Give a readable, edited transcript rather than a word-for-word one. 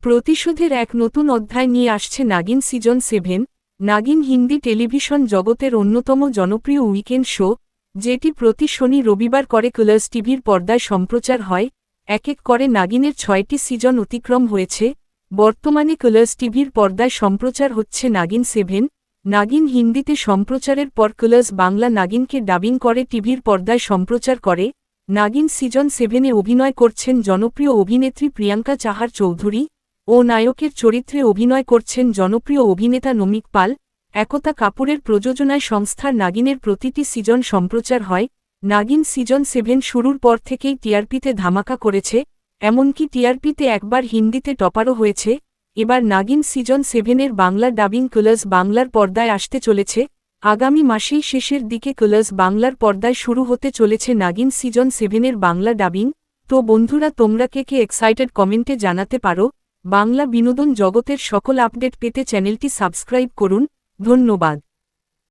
প্রতিশোধের এক নতুন অধ্যায় নিয়ে আসছে নাগিন সিজন 7। নাগিন হিন্দি টেলিভিশন জগতের অন্যতম জনপ্রিয় উইকেন্ড শো, যেটি প্রতি শনি রবিবার করে কালার্স টিভির পর্দায় সম্প্রচার হয়। এক এক করে নাগিনের 6টি সিজন অতিক্রম হয়েছে। বর্তমানে কালার্স টিভির পর্দায় সম্প্রচার হচ্ছে নাগিন 7। নাগিন হিন্দিতে সম্প্রচারের পর কালার্স বাংলা নাগিনকে ডাবিং করে টিভির পর্দায় সম্প্রচার করে। নাগিন সিজন 7-এ অভিনয় করছেন জনপ্রিয় অভিনেত্রী প্রিয়াঙ্কা চাহার চৌধুরী ও নায়কের চরিত্রে অভিনয় করছেন জনপ্রিয় অভিনেতা নমিক পাল। একতা কাপুরের প্রযোজনায় সংস্থার নাগিনের প্রতিটি সিজন সম্প্রচার হয়। নাগিন সিজন 7 শুরুর পর থেকেই টিআরপিতে ধামাকা করেছে, এমনকি টিআরপিতে একবার হিন্দিতে টপারও হয়েছে। এবার নাগিন সিজন 7-এর বাংলা ডাবিং কালার্স বাংলার পর্দায় আসতে চলেছে। আগামী মাসেই শেষের দিকে কালার্স বাংলার পর্দায় শুরু হতে চলেছে নাগিন সিজন 7-এর বাংলা ডাবিং। তো বন্ধুরা, তোমরা কে এক্সাইটেড কমেন্টে জানাতে পারো। বাংলা বিনোদন জগতের সকল আপডেট পেতে চ্যানেলটি সাবস্ক্রাইব করুন। ধন্যবাদ।